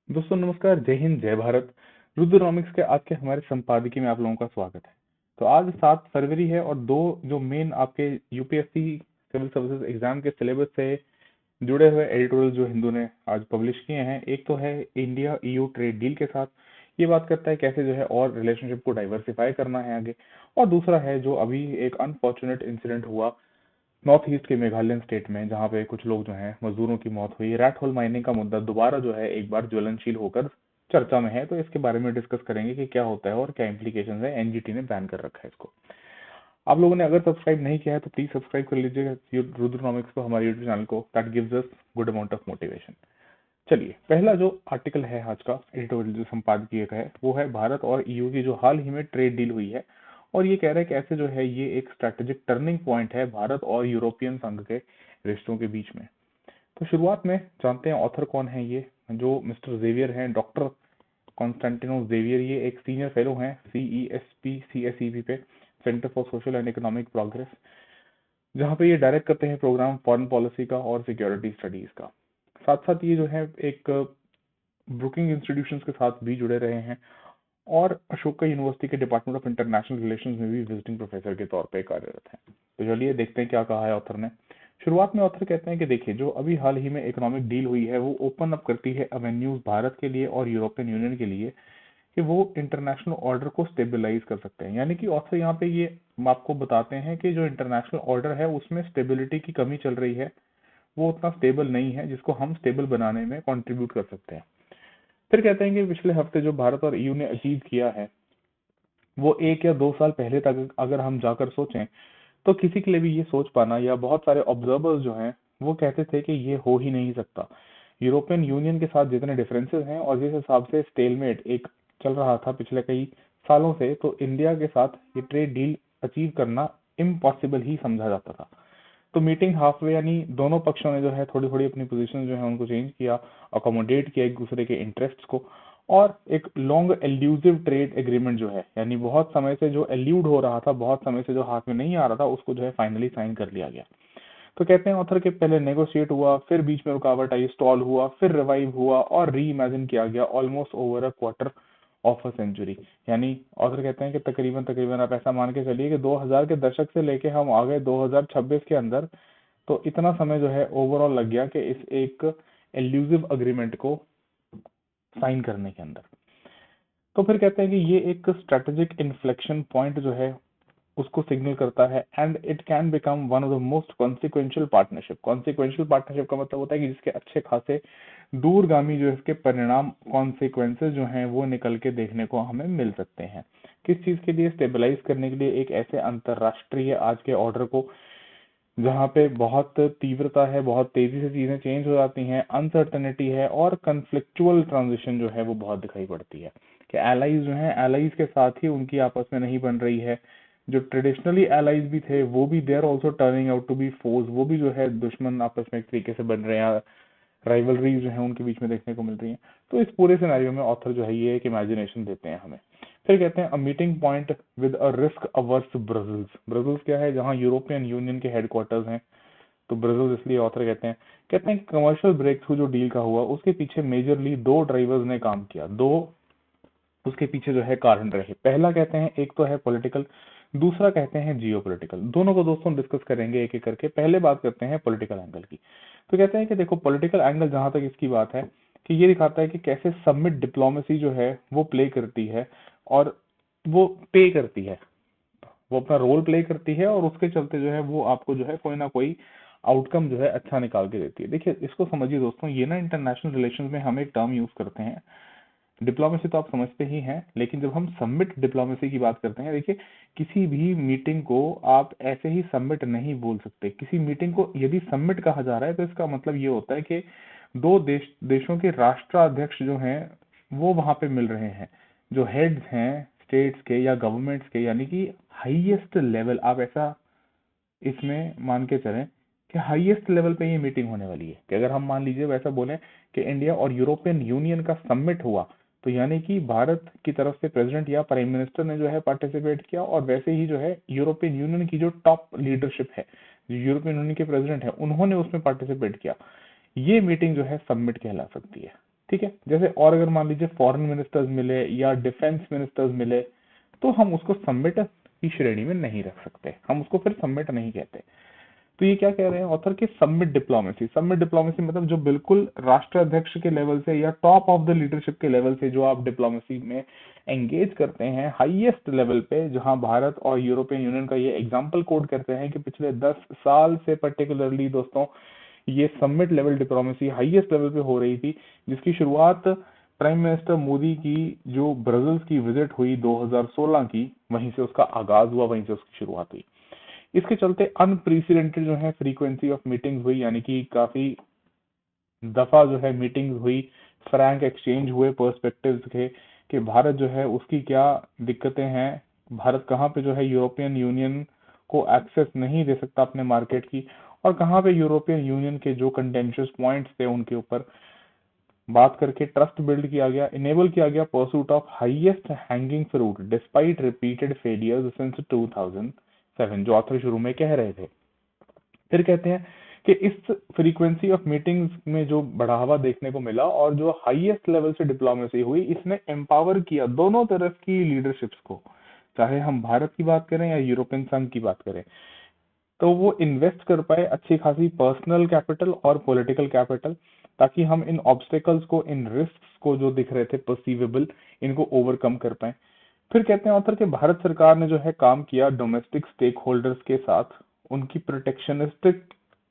दोस्तों नमस्कार, जय हिंद, जय भारत। रुद्रनॉमिक्स के आज के हमारे संपादकीय में आप लोगों का स्वागत है। तो आज 7 फरवरी है और दो जो मेन आपके यूपीएससी सिविल सर्विसेज एग्जाम के सिलेबस से जुड़े हुए एडिटोरियल जो हिंदू ने आज पब्लिश किए हैं। एक तो है इंडिया ईयू ट्रेड डील के साथ, ये बात करता है कैसे जो है और रिलेशनशिप को डाइवर्सिफाई करना है आगे। और दूसरा है जो अभी एक अनफॉर्चुनेट इंसिडेंट हुआ नॉर्थ ईस्ट के मेघालय स्टेट में, जहाँ पे कुछ लोग जो हैं मजदूरों की मौत हुई। रैट होल माइनिंग का मुद्दा दोबारा जो है एक बार ज्वलनशील होकर चर्चा में है, तो इसके बारे में डिस्कस करेंगे कि क्या होता है और क्या इम्प्लीकेशन है। एनजीटी ने बैन कर रखा है इसको। आप लोगों ने अगर सब्सक्राइब नहीं किया है तो प्लीज सब्सक्राइब कर लीजिएगा रुद्रनॉमिक्स को, हमारे यूट्यूब चैनल को। That gives us good amount of motivation. चलिए, पहला जो आर्टिकल है आज का एडिटोरियल जो संपादकीय का है वो है भारत और ईयू की जो हाल ही में ट्रेड डील हुई है। और ये कह रहा है कि ऐसे जो है ये एक स्ट्रेटेजिक टर्निंग पॉइंट है भारत और यूरोपियन संघ के रिश्तों के बीच में। तो शुरुआत में जानते हैं ऑथर कौन है। ये जो मिस्टर जेवियर हैं, डॉक्टर कॉन्स्टेंटिनो जेवियर, ये एक सीनियर फेलो हैं CESP पे, centre for social and economic progress, जहाँ पे ये डायरेक्ट करते हैं प्रोग्राम फॉरेन पॉलिसी का और सिक्योरिटी स्टडीज का। साथ साथ ये जो है एक ब्रुकिंग इंस्टीट्यूशंस के साथ भी जुड़े रहे हैं और अशोका यूनिवर्सिटी के डिपार्टमेंट ऑफ इंटरनेशनल रिलेशंस में भी विजिटिंग प्रोफेसर के तौर पे कार्यरत हैं। तो चलिए देखते हैं क्या कहा है ऑथर ने। शुरुआत में ऑथर कहते हैं कि देखिए, जो अभी हाल ही में इकोनॉमिक डील हुई है वो ओपन अप करती है अवेन्यूज भारत के लिए और यूरोपियन यूनियन के लिए कि वो इंटरनेशनल ऑर्डर को स्टेबलाइज कर सकते हैं। यानी कि ऑथर यहाँ पे ये आपको बताते हैं कि जो इंटरनेशनल ऑर्डर है उसमें स्टेबिलिटी की कमी चल रही है, वो उतना स्टेबल नहीं है जिसको हम स्टेबल बनाने में कंट्रीब्यूट कर सकते हैं। फिर कहते हैं कि पिछले हफ्ते जो भारत और ईयू ने अचीव किया है वो 1 या 2 साल पहले तक अगर हम जाकर सोचें तो किसी के लिए भी ये सोच पाना, या बहुत सारे ऑब्जर्वर्स जो हैं वो कहते थे कि ये हो ही नहीं सकता। यूरोपियन यूनियन के साथ जितने डिफरेंसेस हैं और जिस हिसाब से स्टेलमेट एक चल रहा था पिछले कई सालों से, तो इंडिया के साथ ये ट्रेड डील अचीव करना इम्पॉसिबल ही समझा जाता था। तो मीटिंग हाफवे, यानी दोनों पक्षों ने जो है थोड़ी थोड़ी अपनी पोजीशन जो है उनको चेंज किया, अकोमोडेट किया एक दूसरे के इंटरेस्ट्स को, और एक लॉन्ग एल्यूसिव ट्रेड एग्रीमेंट जो है, यानी बहुत समय से जो एल्यूड हो रहा था, बहुत समय से जो हाथ में नहीं आ रहा था, उसको जो है फाइनली साइन कर लिया गया। तो कहते हैं ऑथर के पहले नेगोशिएट हुआ, फिर बीच में रुकावट आई, स्टॉल हुआ, फिर रिवाइव हुआ और री इमेजिन किया गया almost over a quarter of a century. यानी ऑथर कहते हैं कि तकरीबन तकरीबन आप ऐसा मान के चलिए कि 2000 के दशक से लेके हम आ गए 2026 के अंदर। तो इतना समय जो है ओवरऑल लग गया कि इस एक एल्यूसिव अग्रीमेंट को साइन करने के अंदर। तो फिर कहते हैं कि ये एक स्ट्रेटेजिक इन्फ्लेक्शन पॉइंट जो है उसको सिग्नल करता है, and it can become one of the most consequential partnership. Consequential partnership का मतलब होता है कि जिसके अच्छे खासे दूरगामी जो इसके परिणाम, कॉन्सिक्वेंसेज जो हैं वो निकल के देखने को हमें मिल सकते हैं। किस चीज के लिए? स्टेबलाइज करने के लिए एक ऐसे अंतरराष्ट्रीय आज के ऑर्डर को जहाँ पे बहुत तीव्रता है, बहुत तेजी से चीजें चेंज हो जाती हैं, अनसर्टेनिटी है और कन्फ्लिक्चुअल ट्रांजिशन जो है वो बहुत दिखाई पड़ती है कि एलाइज जो हैं, एलाइज के साथ ही उनकी आपस में नहीं बन रही है। जो ट्रेडिशनली एलाइज भी थे वो भी they are also turning out to be force, वो भी जो है दुश्मन आपस में एक तरीके से बन रहे हैं। राइवलरीज जो है उनके बीच में देखने को मिल रही है। तो इस पूरे सिनेरियो में ऑथर जो है ये एक इमेजिनेशन देते हैं हमें। फिर कहते हैं a meeting point with a risk hours Brussels. Brussels क्या है? जहां यूरोपियन यूनियन के हेडक्वार्टर्स हैं। तो ब्रजल्स इसलिए ऑथर कहते हैं कि कमर्शियल ब्रेक थ्रू जो डील का हुआ उसके पीछे मेजरली दो ड्राइवर्स ने काम किया, दो उसके पीछे जो है कारण रहे। पहला कहते हैं एक तो है पॉलिटिकल, दूसरा कहते हैं जियोपॉलिटिकल। दोनों को दोस्तों डिस्कस करेंगे एक एक करके। पहले बात करते हैं पॉलिटिकल एंगल की। तो कहते हैं कि देखो, पॉलिटिकल एंगल जहां तक इसकी बात है कि ये दिखाता है कि कैसे समिट डिप्लोमेसी जो है वो प्ले करती है और वो पे करती है, वो अपना रोल प्ले करती है और उसके चलते जो है वो आपको जो है कोई ना कोई आउटकम जो है अच्छा निकाल के देती है। देखिए इसको समझिए दोस्तों, ये ना इंटरनेशनल रिलेशंस में हम एक टर्म यूज करते हैं, डिप्लोमेसी तो आप समझते ही हैं, लेकिन जब हम समिट डिप्लोमेसी की बात करते हैं, देखिए किसी भी मीटिंग को आप ऐसे ही समिट नहीं बोल सकते। किसी मीटिंग को यदि समिट कहा जा रहा है तो इसका मतलब ये होता है कि दो देशों के राष्ट्राध्यक्ष जो हैं वो वहां पे मिल रहे हैं, जो हेड्स हैं स्टेट्स के या गवर्नमेंट्स के, यानी कि हाईएस्ट लेवल। आप ऐसा इसमें मान के चलें कि हाईएस्ट लेवल पे ये मीटिंग होने वाली है। कि अगर हम मान लीजिए वैसा बोलें कि इंडिया और यूरोपियन यूनियन का समिट हुआ, तो यानी कि भारत की तरफ से प्रेसिडेंट या प्राइम मिनिस्टर ने जो है पार्टिसिपेट किया, और वैसे ही जो है यूरोपियन यूनियन की जो टॉप लीडरशिप है, जो यूरोपियन यूनियन के प्रेसिडेंट है, उन्होंने उसमें पार्टिसिपेट किया। ये मीटिंग जो है समिट कहला सकती है। ठीक है। जैसे और अगर मान लीजिए फॉरेन मिनिस्टर्स मिले या डिफेंस मिनिस्टर्स मिले, तो हम उसको समिट की श्रेणी में नहीं रख सकते, हम उसको फिर समिट नहीं कहते। तो ये क्या कह रहे हैं ऑथर के, समिट डिप्लोमेसी। समिट डिप्लोमेसी मतलब जो बिल्कुल राष्ट्राध्यक्ष के लेवल से या टॉप ऑफ द लीडरशिप के लेवल से जो आप डिप्लोमेसी में एंगेज करते हैं हाईएस्ट लेवल पे, जहां भारत और यूरोपियन यूनियन का ये एग्जाम्पल कोड करते हैं कि पिछले 10 साल से पर्टिकुलरली दोस्तों ये summit level diplomacy highest level पे हो रही थी, जिसकी शुरुआत प्राइम मिनिस्टर मोदी की जो ब्रजल्स की विजिट हुई 2016 की, वहीं से उसका आगाज हुआ, वहीं से उसकी शुरुआत हुई। इसके चलते अनप्रेसिडेंटेड जो है फ्रीक्वेंसी ऑफ मीटिंग्स हुई, यानी कि काफी दफा जो है मीटिंग्स हुई, फ्रैंक एक्सचेंज हुए पर्सपेक्टिव्स के कि भारत जो है उसकी क्या दिक्कतें हैं, भारत कहाँ पे जो है यूरोपियन यूनियन को एक्सेस नहीं दे सकता अपने मार्केट की, और कहाँ पे यूरोपियन यूनियन के जो कंटेंशियस पॉइंट्स थे उनके ऊपर बात करके ट्रस्ट बिल्ड किया गया, इनेबल किया गया pursuit of highest hanging fruit despite repeated failures since 2007, जो ऑथर शुरू में कह रहे थे। फिर कहते हैं कि इस फ्रीक्वेंसी ऑफ मीटिंग्स में जो बढ़ावा देखने को मिला और जो हाईएस्ट लेवल से डिप्लोमेसी हुई, इसने एम्पावर किया दोनों तरफ की लीडरशिप्स को, चाहे हम भारत की बात करें या यूरोपियन संघ की बात करें, तो वो इन्वेस्ट कर पाए अच्छी खासी पर्सनल कैपिटल और पॉलिटिकल कैपिटल, ताकि हम इन ऑब्स्टेकल्स को, इन रिस्क को जो दिख रहे थे परसीवेबल, इनको ओवरकम कर पाए। फिर कहते हैं ऑथर कि भारत सरकार ने जो है काम किया डोमेस्टिक स्टेक होल्डर्स के साथ, उनकी प्रोटेक्शनिस्टिक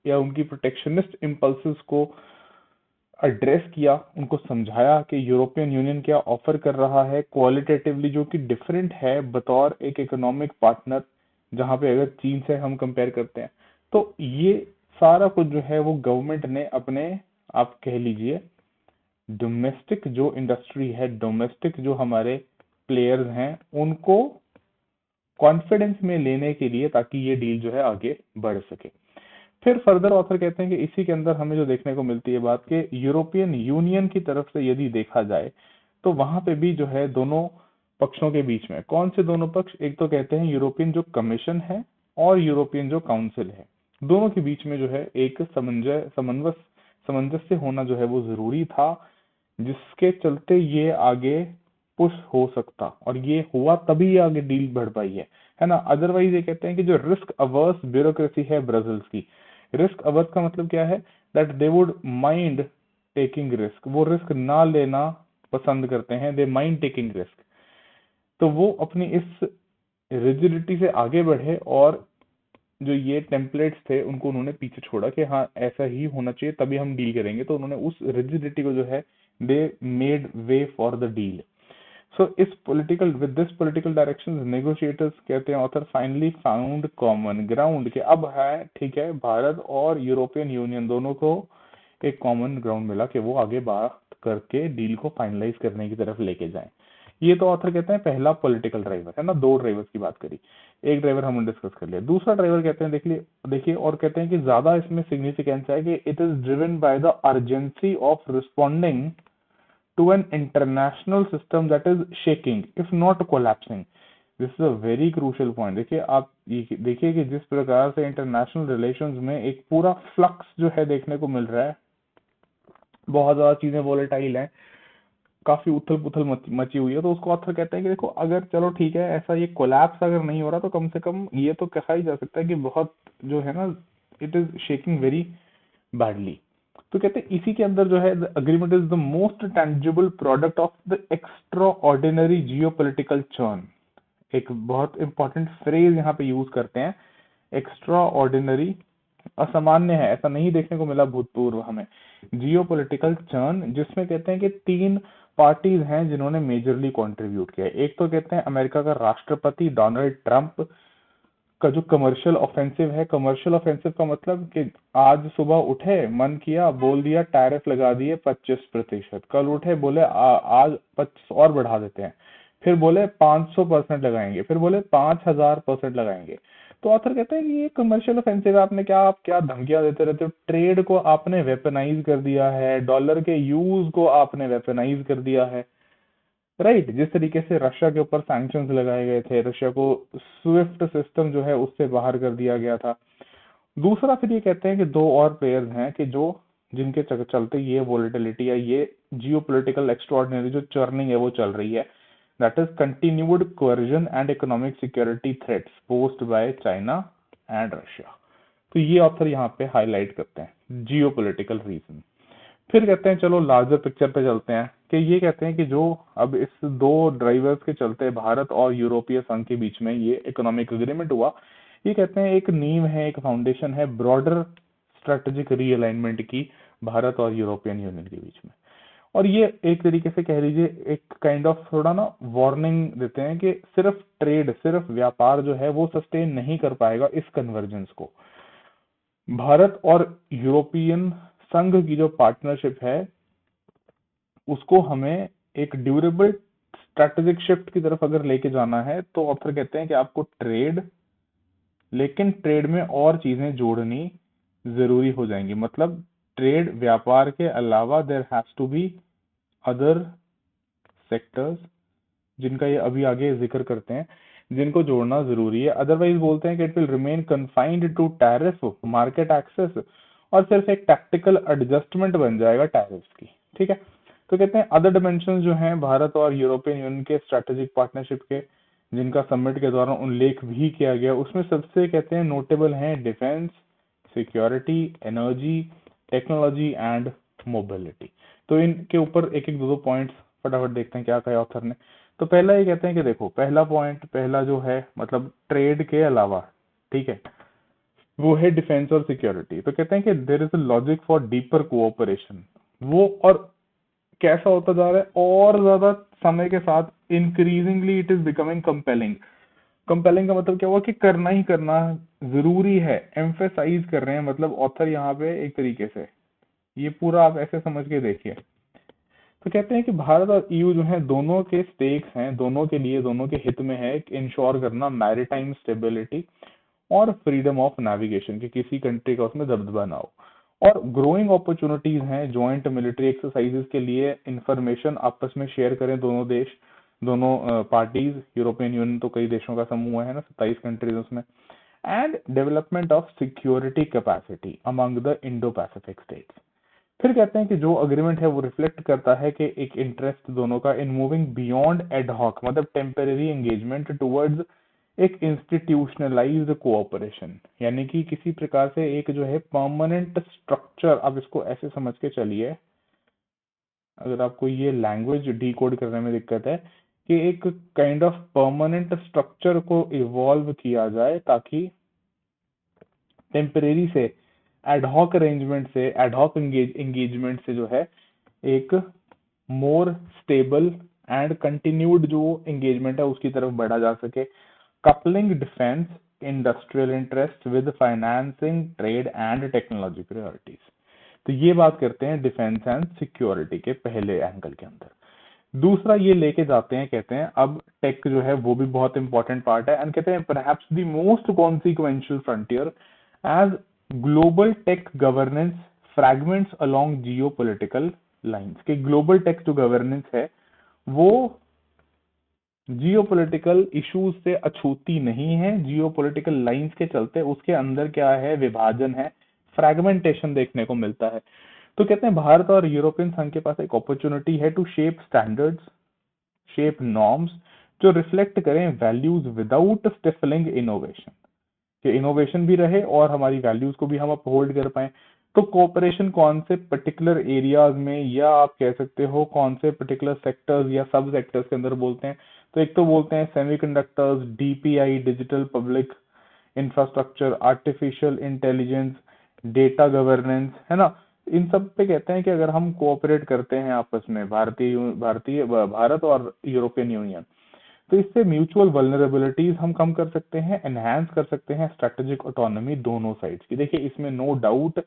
या उनकी प्रोटेक्शनिस्ट इम्पल्सेस को एड्रेस किया, उनको समझाया कि यूरोपियन यूनियन क्या ऑफर कर रहा है क्वालिटेटिवली जो कि डिफरेंट है बतौर एक इकोनॉमिक पार्टनर, जहां पे अगर चीन से हम कंपेयर करते हैं, तो ये सारा कुछ जो है वो गवर्नमेंट ने अपने, आप कह लीजिए डोमेस्टिक जो इंडस्ट्री है, डोमेस्टिक जो हमारे प्लेयर्स हैं, उनको कॉन्फिडेंस में लेने के लिए, ताकि ये डील जो है आगे बढ़ सके। फिर फर्दर ऑथर कहते हैं कि इसी के अंदर हमें जो देखने को मिलती है बात कि यूरोपियन यूनियन की तरफ से यदि देखा जाए तो वहां पे भी जो है दोनों पक्षों के बीच में, कौन से दोनों पक्ष, एक तो कहते हैं यूरोपियन जो कमीशन है और यूरोपियन जो काउंसिल है, दोनों के बीच में जो है एक सामंजस्य होना जो है वो जरूरी था, जिसके चलते ये आगे पुश हो सकता, और ये हुआ तभी ये आगे डील बढ़ पाई है ना। अदरवाइज ये कहते हैं कि जो रिस्क अवर्स ब्यूरोक्रेसी है ब्रसल्स की, रिस्क अवर्स का मतलब क्या है, that they would mind taking risk, वो रिस्क ना लेना पसंद करते हैं, दे माइंड टेकिंग रिस्क, तो वो अपनी इस रिजिडिटी से आगे बढ़े और जो ये टेम्पलेट्स थे उनको उन्होंने पीछे छोड़ा कि हाँ ऐसा ही होना चाहिए तभी हम डील करेंगे, तो उन्होंने उस रिजिडिटी को जो है they made way for the deal. So with this political direction negotiators, कहते हैं author, finally found common ground, कि अब है ठीक है, भारत और यूरोपियन यूनियन दोनों को एक कॉमन ग्राउंड मिला कि वो आगे बात करके डील को फाइनलाइज करने की तरफ लेके जाएं। ये तो ऑथर कहते हैं पहला पॉलिटिकल ड्राइवर है ना, दो ड्राइवर्स की बात करी, एक ड्राइवर हमने डिस्कस कर लिया, दूसरा ड्राइवर कहते हैं देखिए देखिए और कहते हैं कि ज्यादा इसमें सिग्निफिकेंस है कि it is driven by the urgency of responding to an international system that is shaking if not collapsing. This is a very crucial point. देखिए आप देखिए कि जिस प्रकार से इंटरनेशनल रिलेशंस में एक पूरा फ्लक्स जो है देखने को मिल रहा है, बहुत ज्यादा चीजें वोलेटाइल हैं, काफी उथल पुथल मची हुई है, तो उसको ऑथर कहते हैं कि देखो अगर चलो ठीक है ऐसा ये कोलैप्स अगर नहीं हो रहा तो कम से कम ये तो कहा ही जा सकता है कि बहुत जो है ना, it is shaking very badly. तो कहते हैं इसी के अंदर जो है agreement is the most tangible product of the extra ordinary geopolitical churn. एक बहुत इंपॉर्टेंट फ्रेज यहाँ पे यूज करते हैं, एक्स्ट्रा ऑर्डिनरी, असामान्य है, ऐसा नहीं देखने को मिला भूतपूर्व हमें, जियोपॉलिटिकल चर्न, जिसमें कहते हैं कि 3 पार्टीज हैं जिन्होंने मेजरली कंट्रीब्यूट किया है। एक तो कहते हैं अमेरिका का राष्ट्रपति डोनाल्ड ट्रंप का जो कमर्शियल ऑफेंसिव है, कमर्शियल ऑफेंसिव का मतलब कि आज सुबह उठे, मन किया, बोल दिया टैरिफ लगा दिए 25%, कल उठे बोले आज 25 और बढ़ा देते हैं, फिर बोले 500% लगाएंगे, फिर बोले 5000% लगाएंगे। तो ऑथर कहते हैं कि ये कमर्शियल ऑफेंसिव आपने क्या, आप क्या धमकियां देते रहते हो, ट्रेड को आपने वेपनाइज कर दिया है, डॉलर के यूज को आपने वेपनाइज कर दिया है, राइट। जिस तरीके से रशिया के ऊपर सैंक्शंस लगाए गए थे, रशिया को स्विफ्ट सिस्टम जो है उससे बाहर कर दिया गया था। दूसरा फिर ये कहते हैं कि 2 और प्लेयर्स हैं कि जो जिनके चलते ये वोलेटिलिटी या ये जियोपॉलिटिकल एक्स्ट्राऑर्डिनरी जो चर्निंग है वो चल रही है, that is continued coercion and economic security threats posed by China and Russia. तो ये ऑथर यहाँ पे हाईलाइट करते हैं जियोपॉलिटिकल रीजन। फिर कहते हैं चलो लार्जर पिक्चर पे चलते हैं, कि ये कहते हैं कि जो अब इस दो ड्राइवर्स के चलते भारत और यूरोपीय संघ के बीच में ये इकोनॉमिक एग्रीमेंट हुआ, ये कहते हैं एक नींव है, एक फाउंडेशन है ब्रॉडर स्ट्रेटेजिक रीअलाइनमेंट की भारत और यूरोपियन यूनियन के बीच में। और ये एक तरीके से कह लीजिए एक काइंड ऑफ थोड़ा ना वार्निंग देते हैं कि सिर्फ ट्रेड, सिर्फ व्यापार जो है वो सस्टेन नहीं कर पाएगा इस कन्वर्जेंस को। भारत और यूरोपियन संघ की जो पार्टनरशिप है उसको हमें एक ड्यूरेबल स्ट्रेटेजिक शिफ्ट की तरफ अगर लेके जाना है, तो ऑथर कहते हैं कि आपको ट्रेड, लेकिन ट्रेड में और चीजें जोड़नी जरूरी हो जाएंगी। मतलब ट्रेड व्यापार के अलावा there has to be other sectors, जिनका ये अभी आगे जिक्र करते हैं, जिनको जोड़ना जरूरी है। अदरवाइज बोलते हैं कि it will remain confined to tariff, market access, और सिर्फ एक टैक्टिकल एडजस्टमेंट बन जाएगा टैरिफ्स की। ठीक है, तो कहते हैं अदर डिमेंशन जो हैं भारत और यूरोपियन यूनियन के स्ट्रेटेजिक पार्टनरशिप के, जिनका समिट के दौरान उल्लेख भी किया गया, उसमें सबसे कहते हैं नोटेबल हैं defence, security, energy, technology and mobility. तो इनके ऊपर एक एक दो पॉइंट्स फटाफट देखते हैं क्या कहा ऑथर ने। तो पहला ये कहते हैं कि देखो, पहला पॉइंट, पहला जो है मतलब ट्रेड के अलावा, ठीक है, वो है डिफेंस और सिक्योरिटी। तो कहते हैं कि there is a logic for deeper cooperation. वो और कैसा होता जा रहा है, और ज्यादा समय के साथ increasingly it is becoming compelling. Compelling का मतलब क्या हुआ कि करना ही करना जरूरी है, एम्फेसाइज कर रहे हैं मतलब ऑथर यहाँ पे एक तरीके से। ये पूरा आप ऐसे समझ के देखिए। तो कहते हैं कि भारत और ईयू जो है दोनों के स्टेक्स हैं, दोनों के लिए, दोनों के हित में है इंश्योर करना मैरीटाइम स्टेबिलिटी और फ्रीडम ऑफ नेविगेशन, कि किसी कंट्री का उसमें दबदबा ना हो। और ग्रोइंग अपॉर्चुनिटीज हैं ज्वाइंट मिलिट्री एक्सरसाइजेस के लिए, इंफॉर्मेशन आपस में शेयर करें दोनों देश, दोनों पार्टीज। यूरोपियन यूनियन तो कई देशों का समूह है ना, 27 कंट्रीज उसमें। And development of security capacity among the Indo Pacific states. फिर कहते हैं कि जो अग्रीमेंट है वो रिफ्लेक्ट करता है कि एक इंटरेस्ट दोनों का इन मूविंग बियॉन्ड एडहॉक, मतलब टेम्परेरी एंगेजमेंट, टुवर्ड्स एक इंस्टीट्यूशनलाइज्ड कोऑपरेशन, यानी कि किसी प्रकार से एक जो है परमानेंट स्ट्रक्चर। आप इसको ऐसे समझ के चलिए, अगर आपको ये लैंग्वेज डिकोड करने में दिक्कत है, कि एक काइंड ऑफ परमानेंट स्ट्रक्चर को इवॉल्व किया जाए, ताकि टेम्परेरी से एडहॉक अरेंजमेंट से, एडहॉक एंगेजमेंट से जो है एक मोर स्टेबल एंड कंटिन्यूड जो एंगेजमेंट है उसकी तरफ बढ़ा जा सके। Coupling defence industrial interest with financing trade and technology priorities. तो ये बात करते हैं डिफेंस एंड सिक्योरिटी के पहले एंगल के अंदर। दूसरा ये लेके जाते हैं, कहते हैं अब टेक जो है वो भी बहुत इंपॉर्टेंट पार्ट है, एंड कहते हैं perhaps the most consequential frontier as global tech governance fragments along geopolitical lines. के ग्लोबल टेक जो गवर्नेंस है वो जियोपॉलिटिकल इश्यूज से अछूती नहीं है, जियोपॉलिटिकल लाइंस के चलते उसके अंदर क्या है, विभाजन है, फ्रैगमेंटेशन देखने को मिलता है। तो कहते हैं भारत और यूरोपियन संघ के पास एक अपॉर्चुनिटी है to shape standards, shape norms जो रिफ्लेक्ट करें वैल्यूज विदाउट स्टिफलिंग इनोवेशन, कि इनोवेशन भी रहे और हमारी वैल्यूज को भी हम अपहोल्ड कर पाए। तो कोऑपरेशन कौन से पर्टिकुलर एरियाज में, या आप कह सकते हो कौन से पर्टिकुलर सेक्टर्स या सब सेक्टर्स के अंदर बोलते हैं। तो एक तो बोलते हैं semiconductors, DPI digital public infrastructure, artificial intelligence, data governance, है ना। इन सब पे कहते हैं कि अगर हम कोऑपरेट करते हैं आपस में, भारत और यूरोपियन यूनियन, तो इससे म्यूचुअल वल्नरेबिलिटीज हम कम कर सकते हैं, एनहांस कर सकते हैं स्ट्रेटेजिक ऑटोनॉमी दोनों साइड्स की। देखिए इसमें नो डाउट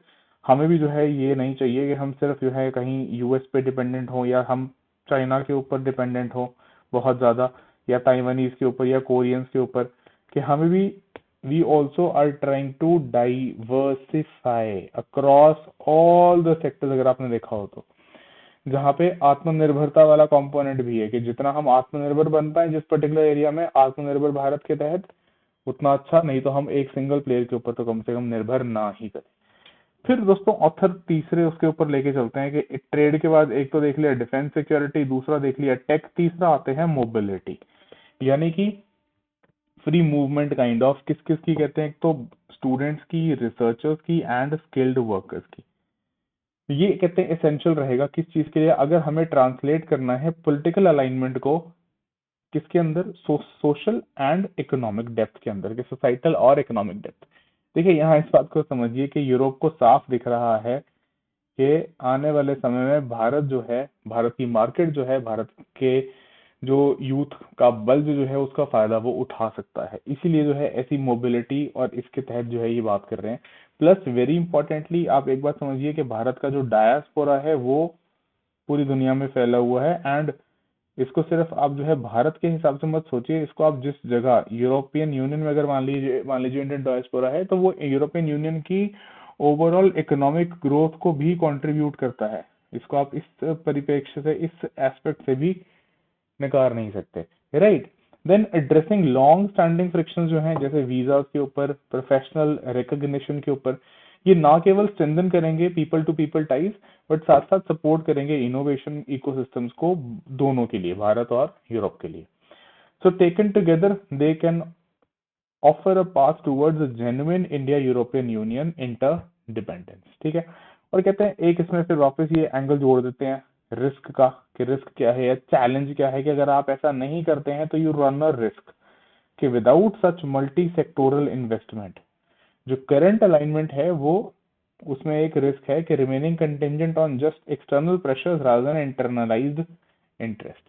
हमें भी जो है ये नहीं चाहिए कि हम सिर्फ जो है कहीं यूएस पे डिपेंडेंट हो, या हम चाइना के ऊपर डिपेंडेंट हो बहुत ज्यादा, या ताइवानीज के ऊपर, या कोरियंस के ऊपर, कि हमें भी we also are trying to diversify across all the sectors। अगर आपने देखा हो तो जहाँ पे आत्मनिर्भरता वाला कंपोनेंट भी है, कि जितना हम आत्मनिर्भर बन पाए जिस पर्टिकुलर एरिया में आत्मनिर्भर भारत के तहत, उतना अच्छा, नहीं तो हम एक सिंगल प्लेयर के ऊपर तो कम से कम निर्भर ना ही करें। फिर दोस्तों ऑथर तीसरे उसके ऊपर लेके चलते हैं कि ट्रेड के बाद एक तो देख लिया डिफेंस सिक्योरिटी, दूसरा देख लिया टेक, तीसरा आते हैं मोबिलिटी, यानी कि फ्री मूवमेंट काइंड ऑफ किस किस की कहते हैं, एक तो स्टूडेंट्स की, रिसर्चर्स की एंड स्किल्ड वर्कर्स की। ये कहते हैं एसेंशियल रहेगा किस चीज के लिए, अगर हमें ट्रांसलेट करना है पॉलिटिकल अलाइनमेंट को किसके अंदर, सोशल एंड इकोनॉमिक डेप्थ के अंदर, कि सोसाइटल और इकोनॉमिक डेप्थ। देखिए यहाँ इस बात को समझिए कि यूरोप को साफ दिख रहा है कि आने वाले समय में भारत जो है, भारत की मार्केट जो है, भारत के जो यूथ का बल्ज जो है उसका फायदा वो उठा सकता है, इसीलिए जो है ऐसी मोबिलिटी और इसके तहत जो है ये बात कर रहे हैं। प्लस वेरी इंपॉर्टेंटली आप एक बात समझिए कि भारत का जो डायस्पोरा है वो पूरी दुनिया में फैला हुआ है, एंड इसको सिर्फ आप जो है भारत के हिसाब से मत सोचिए, इसको आप जिस जगह यूरोपियन यूनियन में अगर मान लीजिए इंडियन डायस्पोरा है, तो वो यूरोपियन यूनियन की ओवरऑल इकोनॉमिक ग्रोथ को भी कंट्रीब्यूट करता है। इसको आप इस परिप्रेक्ष्य से, इस एस्पेक्ट से भी नकार नहीं सकते, right. Then addressing long standing friction जो हैं, जैसे वीजा के ऊपर, प्रोफेशनल रिकॉग्निशन के ऊपर, ये ना केवल स्ट्रेंथन करेंगे people to people ties, but साथ साथ सपोर्ट करेंगे इनोवेशन इकोसिस्टम्स को, दोनों के लिए, भारत और यूरोप के लिए। सो taken together they can offer a path towards a genuine India European union interdependence, ठीक है। और कहते हैं एक इसमें फिर वापस ये एंगल जोड़ देते हैं रिस्क का, कि रिस्क क्या है या चैलेंज क्या है, कि अगर आप ऐसा नहीं करते हैं तो यू रन अ रिस्क, कि विदाउट सच मल्टी सेक्टोरल इन्वेस्टमेंट, जो करंट अलाइनमेंट है वो, उसमें एक रिस्क है कि remaining contingent on just external pressures rather than internalised interest.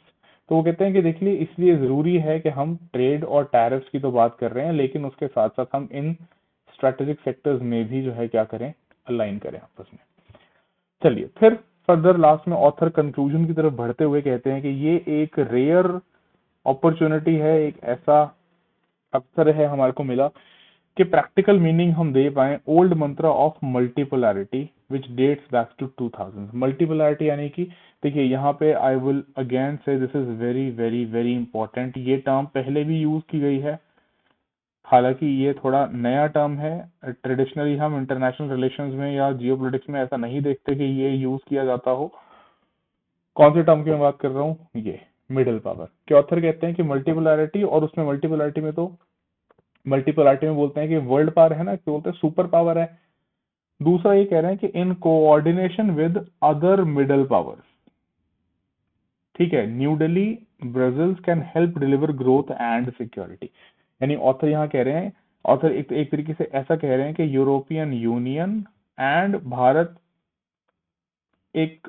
तो वो कहते हैं कि देखिए इसलिए जरूरी है कि हम ट्रेड और टैरिफ्स की तो बात कर रहे हैं, लेकिन उसके साथ साथ हम इन स्ट्रेटेजिक सेक्टर्स में भी जो है क्या करें, अलाइन करें आपस में। चलिए फिर फर्दर लास्ट में ऑथर कंक्लूजन की तरफ बढ़ते हुए कहते हैं कि ये एक रेयर अपॉर्चुनिटी है, एक ऐसा अवसर है हमारे को मिला कि प्रैक्टिकल मीनिंग हम दे पाए old mantra of multipolarity which dates back to 2000। Multipolarity यानी कि देखिए यहाँ पे I will again say this is very very very important, ये टर्म पहले भी यूज की गई है, हालांकि ये थोड़ा नया टर्म है। ट्रेडिशनली हम इंटरनेशनल रिलेशंस में या जियोपॉलिटिक्स में ऐसा नहीं देखते कि ये यूज किया जाता हो। कौन से टर्म की मैं बात कर रहा हूँ, ये मिडिल पावर के ऑथर कहते हैं कि मल्टीपोलैरिटी, और उसमें मल्टीपोलैरिटी में तो मल्टीपोलैरिटी में बोलते हैं कि वर्ल्ड पावर है ना, क्या बोलते हैं, सुपर पावर है। दूसरा ये कह रहे हैं कि in coordination with other middle powers, ठीक है, new Delhi Brazil can help deliver growth and security. यानी ऑथर यहाँ कह रहे हैं, ऑथर एक तरीके से ऐसा कह रहे हैं कि यूरोपियन यूनियन एंड भारत एक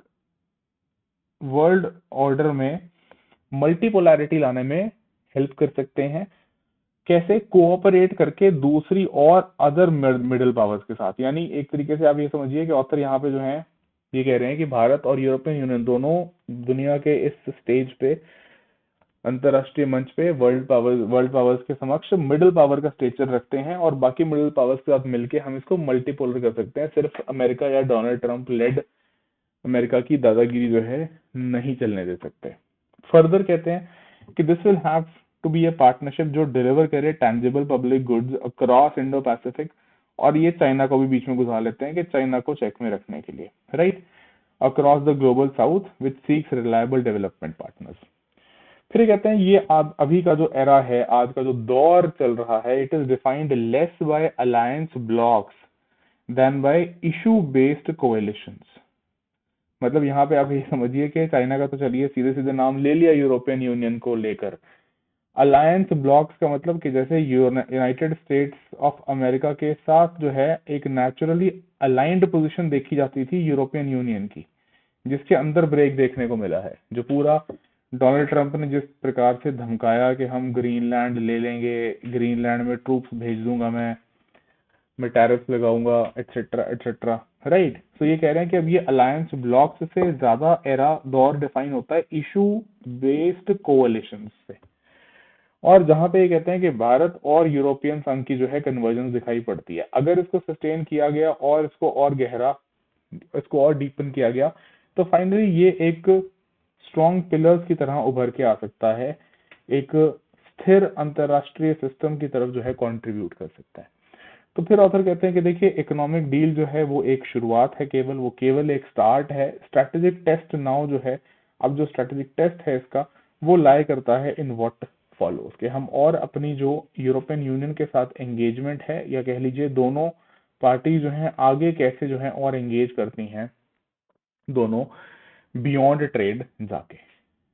वर्ल्ड ऑर्डर में मल्टीपोलैरिटी लाने में हेल्प कर सकते हैं, कैसे, कोऑपरेट करके दूसरी और अदर मिडिल पावर्स के साथ। यानी एक तरीके से आप ये समझिए कि ऑथर यहाँ पे जो है ये कह रहे हैं कि भारत और यूरोपियन यूनियन दोनों दुनिया के इस स्टेज पे, अंतरराष्ट्रीय मंच पे वर्ल्ड पावर्स के समक्ष मिडिल पावर का स्टेचर रखते हैं, और बाकी मिडिल पावर्स के साथ मिलके हम इसको मल्टीपोलर कर सकते हैं। सिर्फ अमेरिका या डोनाल्ड ट्रंप लेड अमेरिका की दादागिरी जो है नहीं चलने दे सकते। फर्दर कहते हैं कि this will have to be a partnership जो डिलीवर करे tangible public goods across Indo Pacific, और ये चाइना को भी बीच में घुसा लेते हैं कि चाइना को चेक में रखने के लिए, right, across the global south which seeks reliable development partners. फिर कहते हैं ये अभी का जो एरा है, आज का जो दौर चल रहा है, it is defined less by alliance blocks than by issue based coalitions. मतलब यहाँ पे आप ये समझिए कि चाइना का तो चलिए सीधे सीधे नाम ले लिया यूरोपियन यूनियन को लेकर, अलायंस ब्लॉक्स का मतलब कि जैसे यूनाइटेड स्टेट्स ऑफ अमेरिका के साथ जो है एक नेचुरली अलाइंड पोजीशन देखी जाती थी यूरोपियन यूनियन की, जिसके अंदर ब्रेक देखने को मिला है। जो पूरा डोनाल्ड ट्रंप ने जिस प्रकार से धमकाया कि हम ग्रीनलैंड ले लेंगे, ग्रीनलैंड में ट्रूप्स भेज दूंगा मैं टैरिफ लगाऊंगा, एटसेट्रा एटसेट्रा, राइट। तो ये कह रहे हैं कि अब ये अलायंस ब्लॉक्स से ज्यादा एरा दौर डिफाइन होता है इशू बेस्ड कोalitions से, और जहां पे ये कहते हैं कि भारत और यूरोपियन संघ की जो है कन्वर्जेंस दिखाई पड़ती है। अगर इसको सस्टेन किया गया और इसको और गहरा, इसको और डीपन किया गया, तो फाइनली ये एक स्ट्रॉन्ग पिलर्स की तरह उभर के आ सकता है, एक स्थिर अंतरराष्ट्रीय सिस्टम की तरफ जो है कंट्रीब्यूट कर सकता है। तो फिर ऑथर कहते हैं कि देखिए इकोनॉमिक डील जो है वो एक शुरुआत है, केवल वो केवल एक स्टार्ट है। स्ट्रेटेजिक टेस्ट नाउ जो है, अब जो स्ट्रेटेजिक टेस्ट है इसका वो लाई करता है इन व्हाट फॉलोज के हम और अपनी जो यूरोपियन यूनियन के साथ एंगेजमेंट है, या कह लीजिए दोनों पार्टी जो है आगे कैसे जो है और एंगेज करती हैं दोनों बियॉन्ड ट्रेड जाके,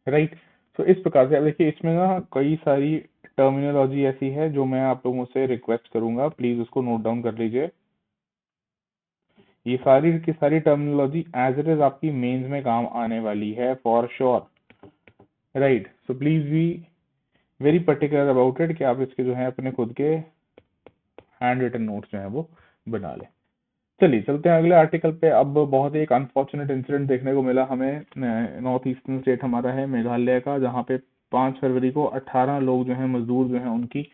राइट। तो इस प्रकार से अब देखिए इसमें ना कई सारी टर्मिनोलॉजी ऐसी है जो मैं आप लोगों से रिक्वेस्ट करूंगा, प्लीज उसको नोट डाउन कर लीजिए। ये सारी की सारी टर्मिनोलॉजी एज इट इज आपकी मेंस में काम आने वाली है for sure, right. So please be very particular about it कि आप इसके जो है अपने खुद के हैंड रिटन नोट्स जो है वो बना लें। चलिए चलते हैं अगले आर्टिकल पे। अब बहुत ही एक अनफॉर्चुनेट इंसिडेंट देखने को मिला हमें, नॉर्थ ईस्टर्न स्टेट हमारा है मेघालय का, जहाँ पे 5 फरवरी को 18 लोग जो हैं मजदूर जो हैं उनकी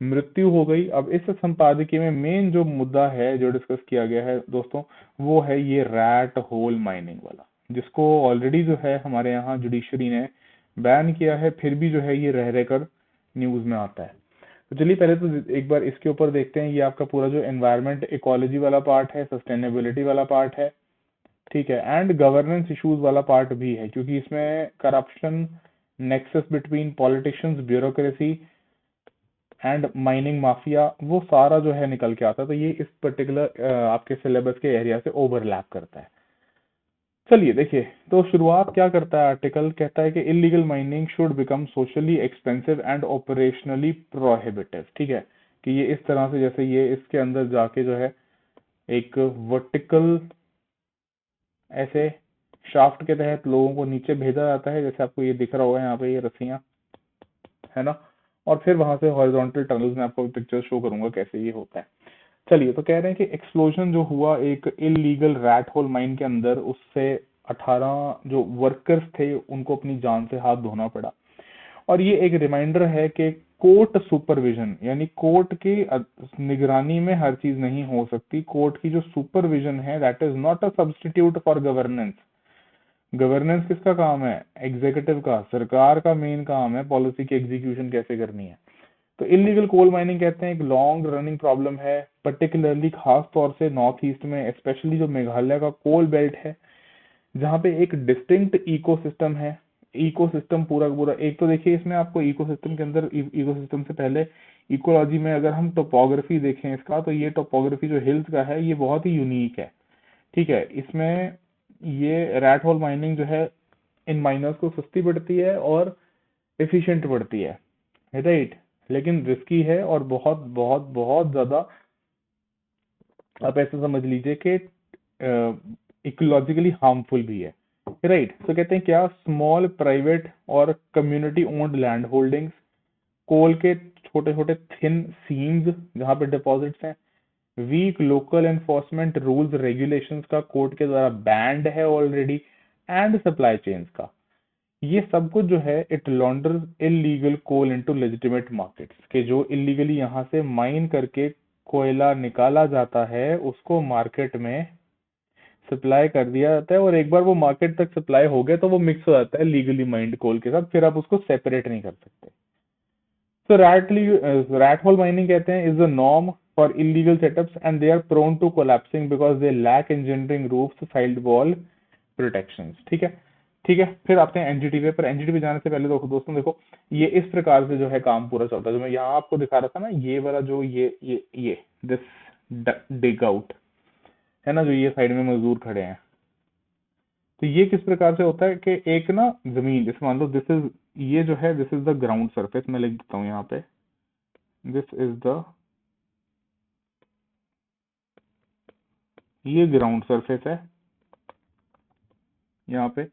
मृत्यु हो गई। अब इस संपादकीय में मेन जो मुद्दा है जो डिस्कस किया गया है दोस्तों, वो है ये रैट होल माइनिंग वाला, जिसको ऑलरेडी जो है हमारे यहाँ जुडिशरी ने बैन किया है, फिर भी जो है ये रह रहकर न्यूज में आता है। तो चलिए पहले तो एक बार इसके ऊपर देखते हैं। ये आपका पूरा जो एनवायरमेंट इकोलॉजी वाला पार्ट है, सस्टेनेबिलिटी वाला पार्ट है, ठीक है, एंड गवर्नेंस इश्यूज वाला पार्ट भी है, क्योंकि इसमें corruption, nexus between politicians, bureaucracy and mining mafia, वो सारा जो है निकल के आता है। तो ये इस पर्टिकुलर आपके सिलेबस के एरिया से ओवरलैप करता है। चलिए देखिए, तो शुरुआत क्या करता है आर्टिकल, कहता है कि illegal mining should become socially expensive and operationally prohibitive, ठीक है, कि ये इस तरह से जैसे ये इसके अंदर जाके जो है एक वर्टिकल ऐसे शाफ्ट के तहत लोगों को नीचे भेजा जाता है, जैसे आपको ये दिख रहा होगा यहाँ पे ये रस्सियां, है ना, और फिर वहां से हॉरिजॉन्टल टनल्स में आपको पिक्चर शो करूंगा कैसे ये होता है। चलिए, तो कह रहे हैं कि एक्सप्लोजन जो हुआ एक इलीगल रैट होल माइन के अंदर, उससे 18 जो वर्कर्स थे उनको अपनी जान से हाथ धोना पड़ा। और ये एक रिमाइंडर है कि कोर्ट सुपरविजन, यानी कोर्ट की निगरानी में हर चीज नहीं हो सकती। कोर्ट की जो सुपरविजन है that is not a substitute for governance. Governance किसका काम है? एग्जीक्यूटिव का, सरकार का मेन काम है पॉलिसी की एग्जीक्यूशन कैसे करनी है। तो इलीगल कोल माइनिंग कहते हैं एक लॉन्ग रनिंग प्रॉब्लम है, पर्टिकुलरली खास तौर से नॉर्थ ईस्ट में, स्पेशली जो मेघालय का कोल बेल्ट है, जहाँ पे एक डिस्टिंक्ट इकोसिस्टम है। इकोसिस्टम पूरा पूरा, एक तो देखिए इसमें आपको इकोसिस्टम के अंदर, इकोसिस्टम से पहले इकोलॉजी में अगर हम टोपोग्राफी देखें इसका, तो ये टोपोग्राफी जो हिल्स का है ये बहुत ही यूनिक है, ठीक है। इसमें ये रैट होल माइनिंग जो है इन माइनर्स को सस्ती पड़ती है और एफिशिएंट पड़ती है, राइट, लेकिन रिस्की है और बहुत बहुत बहुत ज्यादा, आप ऐसे समझ लीजिए कि इकोलॉजिकली हार्मफुल भी है, राइट। तो कहते हैं क्या, स्मॉल प्राइवेट और community owned land holdings, coal के छोटे छोटे थिन सीम्स जहां पे डिपॉजिट्स हैं, weak local enforcement rules regulations का कोर्ट के द्वारा बैंड है ऑलरेडी, एंड सप्लाई चेन्स का, ये सब कुछ जो है it launders illegal coal into legitimate markets, के जो इलीगली यहाँ से माइन करके कोयला निकाला जाता है उसको मार्केट में सप्लाई कर दिया जाता है, और एक बार वो मार्केट तक सप्लाई हो गया तो वो मिक्स हो जाता है लीगली माइंड कोल के साथ, फिर आप उसको सेपरेट नहीं कर सकते। तो रैट होल माइनिंग कहते हैं is the norm for illegal setups and they are prone to collapsing because they lack engineering roofs, side wall protections, ठीक है। ठीक है, फिर आते हैं एनजीटी पे। पर एनजीटी पे जाने से पहले दोस्तों देखो, ये इस प्रकार से जो है काम पूरा चलता है, जो मैं यहाँ आपको दिखा रहा था ना, ये वाला जो ये दिस डिग आउट है ना, जो ये साइड में मजदूर खड़े हैं, तो ये किस प्रकार से होता है कि एक ना जमीन, जैसे मान लो दिस इज, ये जो है this is the ground surface, मैं लिख देता हूँ यहाँ पे, दिस इज द, ये ग्राउंड सरफेस है यहाँ पे,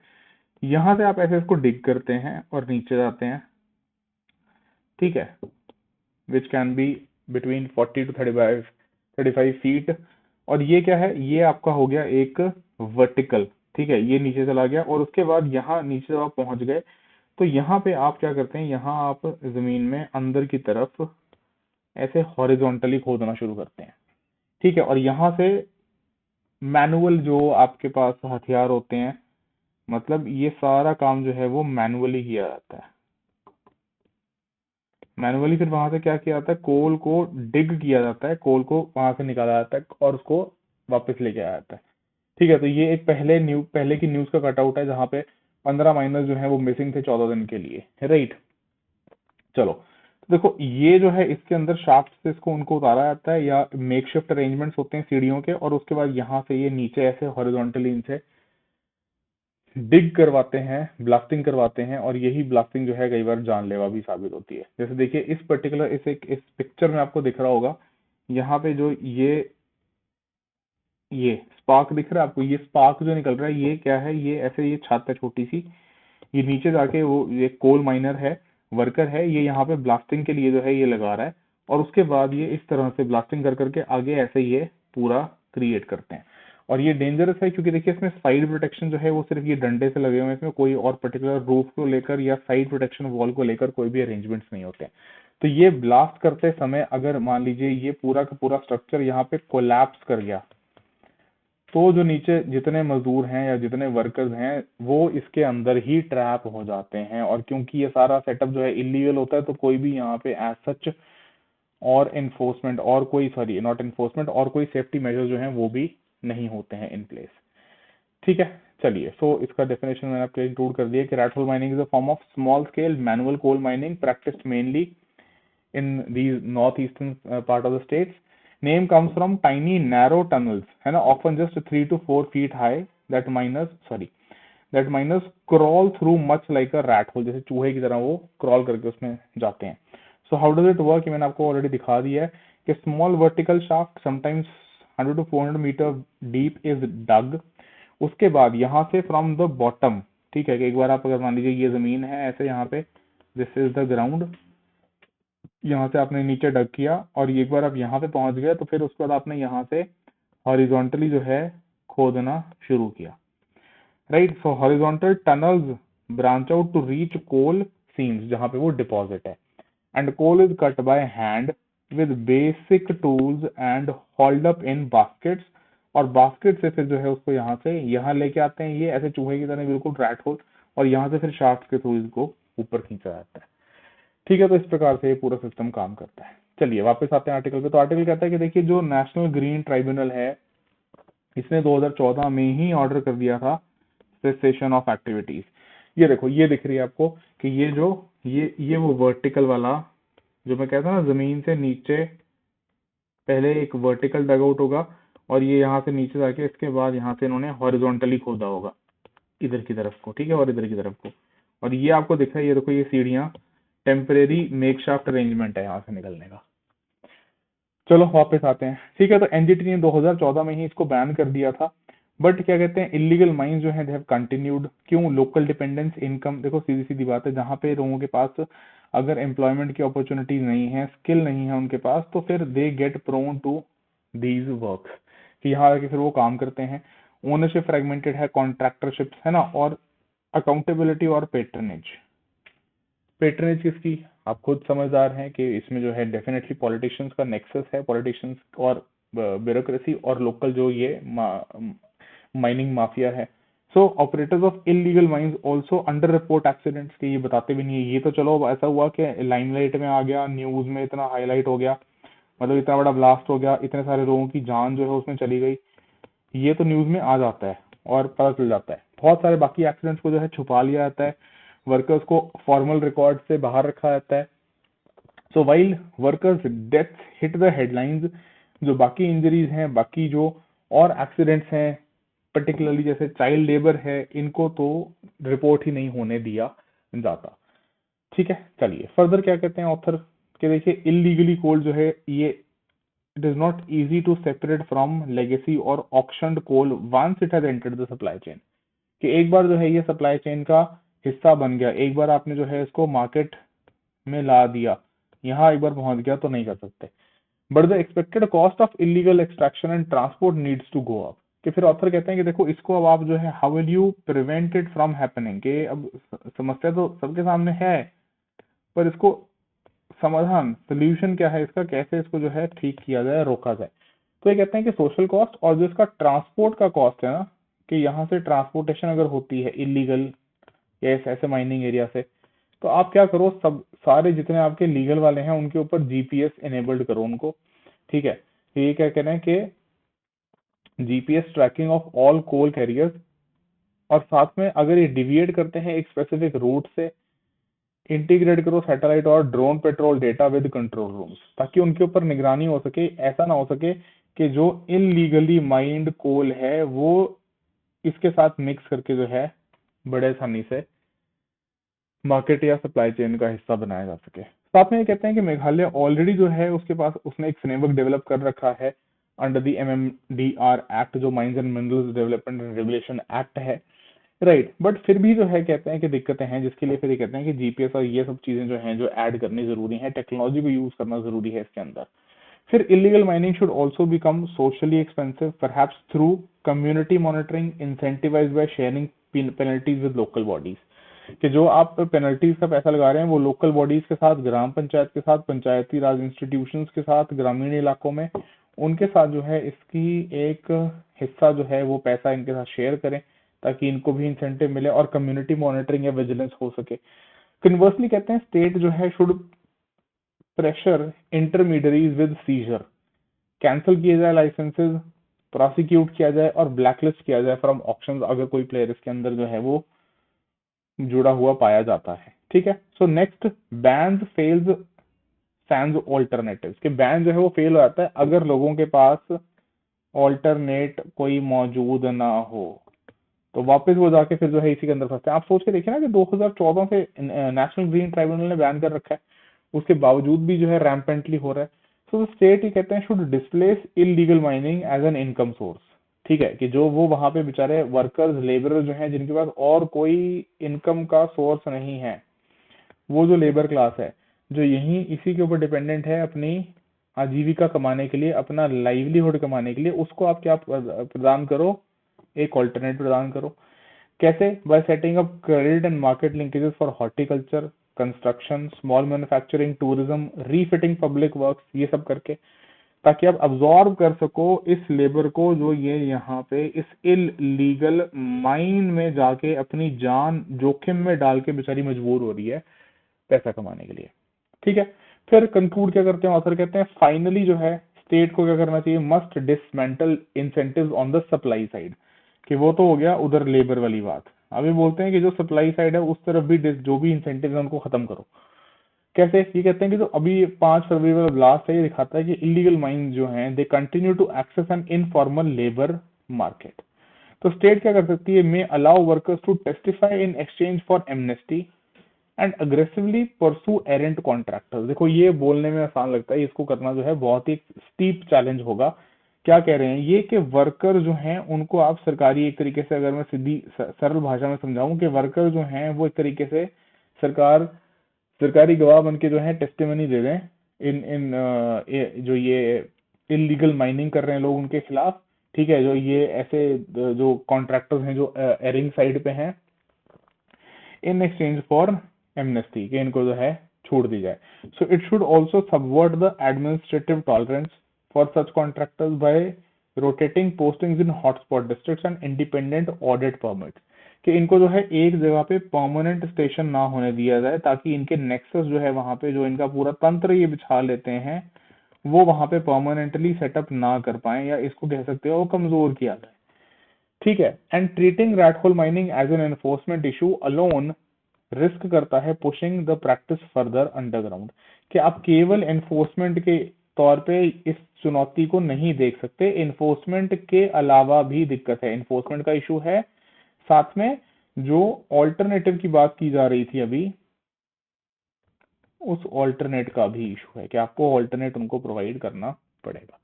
यहाँ से आप ऐसे इसको डिग करते हैं और नीचे जाते हैं, ठीक है, which can be between 40 to 35 feet. और ये क्या है, ये आपका हो गया एक वर्टिकल, ठीक है, ये नीचे चला गया, और उसके बाद यहाँ नीचे जब आप पहुंच गए तो यहाँ पे आप क्या करते हैं, यहाँ आप जमीन में अंदर की तरफ ऐसे हॉरिजॉन्टली खोदना शुरू करते हैं, ठीक है, और यहाँ से मैनुअल जो आपके पास हथियार होते हैं, मतलब ये सारा काम जो है वो मैनुअली किया जाता है, मैनुअली फिर वहां से क्या किया जाता है, कोल को डिग किया जाता है, कोल को वहां से निकाला जाता है और उसको वापस लेके आया जाता है। ठीक है, तो ये एक पहले की न्यूज का कटआउट है जहाँ पे 15 माइनर्स जो है वो मिसिंग थे 14 दिन के लिए, राइट। चलो, तो देखो ये जो है इसके अंदर शाफ्ट से इसको उनको उतारा जाता है या मेकशिफ्ट अरेंजमेंट्स होते हैं सीढ़ियों के, और उसके बाद यहाँ से ये नीचे ऐसे हॉरिजॉन्टली इनसे डिग करवाते हैं, ब्लास्टिंग करवाते हैं, और यही ब्लास्टिंग जो है कई बार जानलेवा भी साबित होती है। जैसे देखिए इस पर्टिकुलर इस पिक्चर में आपको दिख रहा होगा, यहाँ पे जो ये स्पार्क दिख रहा है आपको, ये स्पार्क जो निकल रहा है ये क्या है, ये ऐसे ये छत है छोटी सी, ये नीचे जाके वो ये कोल माइनर है, वर्कर है, ये यहाँ पे ब्लास्टिंग के लिए जो है ये लगा रहा है, और उसके बाद ये इस तरह से ब्लास्टिंग कर करके आगे ऐसे ये पूरा क्रिएट करते हैं। और ये डेंजरस है क्योंकि देखिए इसमें साइड प्रोटेक्शन जो है वो सिर्फ ये डंडे से लगे हुए हैं, इसमें कोई और पर्टिकुलर रूफ को लेकर या साइड प्रोटेक्शन वॉल को लेकर कोई भी अरेंजमेंट्स नहीं होते हैं। तो ये ब्लास्ट करते समय अगर मान लीजिए ये पूरा का पूरा स्ट्रक्चर यहाँ पे कोलैप्स कर गया, तो जो नीचे जितने मजदूर हैं या जितने वर्कर्स हैं वो इसके अंदर ही ट्रैप हो जाते हैं। और क्योंकि ये सारा सेटअप जो है इलीगल होता है, तो कोई भी यहाँ पे एज सच और इन्फोर्समेंट और कोई सॉरी नॉट इन्फोर्समेंट और कोई सेफ्टी मेजर्स जो हैं वो भी नहीं होते हैं इन प्लेस। ठीक है, चलिए, सो इसका डेफिनेशन मैंने आपको इंक्लूड कर दिया कि rat hole mining is a form of small scale manual coal mining practised mainly in these northeastern part of the states. Name comes from tiny narrow tunnels, है ना, often just 3 to 4 feet high that miners crawl through much like a rat hole, जैसे चूहे की तरह वो crawl करके उसमें जाते हैं। So how does it work? ये मैंने आपको ऑलरेडी दिखा दिया है कि small vertical shaft sometimes 100 to 400 meter deep is dug. उसके बाद यहाँ से from the bottom, ठीक है, कि एक बार आप अगर मान लीजिए ये जमीन है ऐसे, यहाँ पे this is the ground, यहाँ से आपने नीचे डग किया और एक बार आप यहाँ पे पहुंच गए तो फिर उसके बाद आपने यहाँ से हॉरिजॉन्टली जो है खोदना शुरू किया, right. So horizontal tunnels branch out to reach coal seams जहाँ पे वो डिपॉजिट है, and coal is cut by hand with basic tools and hauled up in baskets, और बास्केट से फिर जो है उसको यहाँ से यहाँ लेके आते हैं, ये ऐसे चूहे की तरह बिल्कुल रैट होल, और यहाँ से फिर शाफ्ट के थ्रू इसको ऊपर खींचा जाता है। ठीक है, तो इस प्रकार से ये पूरा सिस्टम काम करता है। चलिए वापस आते हैं आर्टिकल पे। तो आर्टिकल कहता है कि देखिए जो नेशनल ग्रीन ट्राइब्यूनल है इसने 2014 में ही ऑर्डर कर दिया था सेसेशन ऑफ एक्टिविटीज। ये देखो ये दिख रही है आपको कि ये जो ये वो वर्टिकल वाला जो मैं कहता ना, जमीन से नीचे पहले एक वर्टिकल डगआउट होगा और ये यहाँ से नीचे जाके इसके बाद यहाँ से इन्होंने हॉरिजॉन्टली खोदा होगा इधर की तरफ को, ठीक है, और इधर की तरफ को, और ये आपको दिख रहा है, ये देखो ये सीढ़ियां टेम्परेरी मेकशाफ्ट अरेंजमेंट है यहाँ से निकलने का। चलो वापस आते हैं, ठीक है। तो एनजीटी ने 2014 में ही इसको बैन कर दिया था, बट क्या कहते हैं इलीगल माइंस जो है दे हैव कंटिन्यूड। क्यों? लोकल डिपेंडेंस, इनकम, देखो सीधी सीधी बात है, जहाँ पे लोगों के पास अगर एम्प्लॉयमेंट की अपॉर्चुनिटीज नहीं है, स्किल नहीं है उनके पास, तो फिर they get prone to these works, कि यहाँ आके फिर वो काम करते हैं। ओनरशिप फ्रेगमेंटेड है, कॉन्ट्रैक्टरशिप है ना, और अकाउंटेबिलिटी और पेट्रनेज। पेट्रनेज किसकी? आप खुद समझदार हैं कि इसमें जो है डेफिनेटली पॉलिटिशियंस का नेक्सस है, पॉलिटिशियंस और ब्यूरोक्रेसी और लोकल जो ये माइनिंग माफिया है। So operators of illegal mines also under report accidents, के ये बताते भी नहीं है। ये तो चलो अब ऐसा हुआ कि लाइमलाइट में आ गया, न्यूज में इतना हाईलाइट हो गया, मतलब इतना बड़ा ब्लास्ट हो गया, इतने सारे लोगों की जान जो है उसमें चली गई, ये तो न्यूज में आ जाता है और पता चल जाता है। बहुत सारे बाकी एक्सीडेंट्स को जो है छुपा लिया जाता है, वर्कर्स को फॉर्मल रिकॉर्ड से बाहर रखा जाता है। So while workers deaths hit the headlines, जो बाकी इंजरीज हैं, बाकी जो और एक्सीडेंट्स हैं, पर्टिकुलरली जैसे चाइल्ड लेबर है, इनको तो रिपोर्ट ही नहीं होने दिया जाता। ठीक है, चलिए फर्दर क्या कहते हैं ऑथर के, देखिए इलीगली कोल जो है ये it is not easy to separate from legacy और auctioned coal once it has entered the supply chain, कि एक बार जो है ये सप्लाई चेन का हिस्सा बन गया, एक बार आपने जो है इसको मार्केट में ला दिया, यहाँ एक बार पहुंच गया तो नहीं कर सकते। But the expected cost of illegal extraction and transport needs to go up, कि फिर ऑथर कहते हैं कि देखो इसको अब आप जो है how will you prevent it from happening, कि अब समस्या तो सबके सामने है, पर इसको समाधान सोल्यूशन क्या है इसका, कैसे इसको जो है ठीक किया जाए, रोका जाए। तो ये कहते हैं कि सोशल कॉस्ट और जो इसका ट्रांसपोर्ट का कॉस्ट है ना, कि यहाँ से ट्रांसपोर्टेशन अगर होती है इलीगल या ऐसे माइनिंग एरिया से, तो आप क्या करो, सब सारे जितने आपके लीगल वाले हैं उनके ऊपर जीपीएस इनेबल्ड करो उनको, ठीक है। ये क्या कहना है कि GPS tracking of all coal carriers, और साथ में अगर ये डिविएट करते हैं एक स्पेसिफिक रूट से, इंटीग्रेट करो सैटेलाइट और drone patrol data with control rooms, ताकि उनके ऊपर निगरानी हो सके। ऐसा ना हो सके कि जो इनलीगली माइंड कोल है वो इसके साथ मिक्स करके जो है बड़े आसानी से मार्केट या सप्लाई चेन का हिस्सा बनाया जा सके। साथ में ये कहते हैं कि मेघालय ऑलरेडी जो है उसके पास उसने एक फ्रेमवर्क डेवलप कर रखा है अंडर द एमएमडीआर एक्ट, जो mines and minerals development and regulation act है, राइट। बट फिर भी जो है कहते हैं कि दिक्कतें हैं, जिसके लिए फिर ये कहते हैं कि जीपीएस और ये सब चीजें जो हैं जो ऐड करनी जरूरी है, टेक्नोलॉजी को यूज करना जरूरी है इसके अंदर। फिर illegal mining should also become socially expensive, perhaps through community monitoring incentivized by sharing penalties with local bodies, कि जो आप पेनल्टीज का पैसा लगा रहे हैं वो लोकल बॉडीज के साथ, ग्राम पंचायत के साथ, पंचायती राज इंस्टीट्यूशंस के साथ, ग्रामीण इलाकों में उनके साथ जो है इसकी एक हिस्सा जो है वो पैसा इनके साथ शेयर करें, ताकि इनको भी इंसेंटिव मिले और कम्युनिटी मॉनिटरिंग या विजिलेंस हो सके। कन्वर्सली कहते हैं स्टेट जो है should pressure intermediaries with seizure, cancel किए जाए लाइसेंसेज, प्रोसिक्यूट किया जाए और ब्लैकलिस्ट किया जाए फ्रॉम ऑप्शंस, अगर कोई प्लेयर इसके अंदर जो है वो जुड़ा हुआ पाया जाता है, ठीक है। So next, bans fails sans alternatives, कि बैन जो है वो फेल हो जाता है अगर लोगों के पास ऑल्टरनेट कोई मौजूद ना हो, तो वापस वो जाके फिर जो है इसी के अंदर फंसते हैं। आप सोच के देखिए ना कि 2014 से नेशनल ग्रीन ट्राइब्यूनल ने बैन कर रखा है, उसके बावजूद भी जो है रैम्पेंटली हो रहा है। सो स्टेट, ये कहते हैं, should displace illegal mining as an income source, ठीक है, कि जो वो वहां पे बेचारे वर्कर्स लेबर जो हैं जिनके पास और कोई इनकम का सोर्स नहीं है, वो जो लेबर क्लास है जो यही इसी के ऊपर डिपेंडेंट है अपनी आजीविका कमाने के लिए, अपना लाइवलीहुड कमाने के लिए, उसको आप क्या प्रदान करो, एक ऑल्टरनेट प्रदान करो। कैसे? By setting up credit and market linkages for horticulture, construction, small manufacturing, tourism, refitting public works, ये सब करके, ताकि आप अब्सॉर्ब कर सको इस लेबर को जो ये यहाँ पे इस इलीगल माइन में जाके अपनी जान जोखिम में डाल के बेचारी मजबूर हो रही है पैसा कमाने के लिए, ठीक है। फिर कंक्लूड क्या करते हैं ऑथर, कहते हैं फाइनली जो है स्टेट को क्या करना चाहिए, must dismantle incentives on the supply side, कि वो तो हो गया उधर लेबर वाली बात। अभी बोलते हैं कि जो सप्लाई साइड है उस तरफ भी जो भी इंसेंटिव है उनको खत्म करो। कैसे? ये कहते हैं कि जो अभी 5 फरवरी वाला ब्लास्ट है ये दिखाता है कि इलीगल माइंस जो हैं they continue to access an informal labour market. तो स्टेट क्या कर सकती है, may allow workers to testify in exchange for amnesty and aggressively pursue errant contractors. देखो ये बोलने में आसान लगता है, इसको करना जो है बहुत ही स्टीप चैलेंज होगा। क्या कह रहे हैं ये, कि वर्कर जो हैं उनको आप सरकारी, एक तरीके से अगर मैं सीधी सरल भाषा में समझाऊं, कि वर्कर जो हैं वो एक तरीके से सरकारी गवाह बन के जो है टेस्टिमनी दे दें जो ये इलीगल माइनिंग कर रहे हैं लोग उनके खिलाफ, ठीक है, जो ये ऐसे जो कॉन्ट्रैक्टर्स हैं जो एरिंग साइड पे हैं, इन एक्सचेंज फॉर एमनेस्टी, कि इनको जो है छोड़ दी जाए। So it should also subvert the administrative tolerance for such contractors bye rotating postings in hotspot districts and independent audit permit, कि इनको जो है एक जगह पे परमानेंट स्टेशन ना होने दिया जाए, ताकि इनके नेक्सस जो है वहां पे जो इनका पूरा तंत्र ये बिछा लेते हैं वो वहां पे परमानेंटली सेटअप ना कर पाए, या इसको कह सकते हो कमजोर किया जाए, ठीक है। And treating rat hole mining as an enforcement issue alone risk करता है pushing the practice further underground, कि आप केवल एनफोर्समेंट के तौर पे इस चुनौती को नहीं देख सकते, एनफोर्समेंट के अलावा भी दिक्कत है, एनफोर्समेंट का इशू है, साथ में जो ऑल्टरनेटिव की बात की जा रही थी अभी, उस ऑल्टरनेट का भी इशू है कि आपको ऑल्टरनेट उनको प्रोवाइड करना पड़ेगा,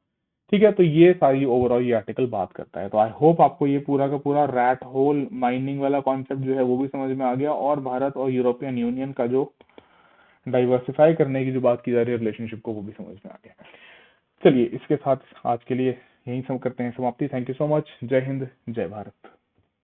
ठीक है। तो ये सारी ओवरऑल ये आर्टिकल बात करता है। तो आई होप आपको ये पूरा का पूरा रैट होल माइनिंग वाला कॉन्सेप्ट जो है वो भी समझ में आ गया, और भारत और यूरोपियन यूनियन का जो डाइवर्सिफाई करने की जो बात की जा रही है रिलेशनशिप को, वो भी समझ में आ गया। चलिए इसके साथ आज के लिए यही सब करते हैं समाप्ति। Thank you so much. जय हिंद, जय भारत।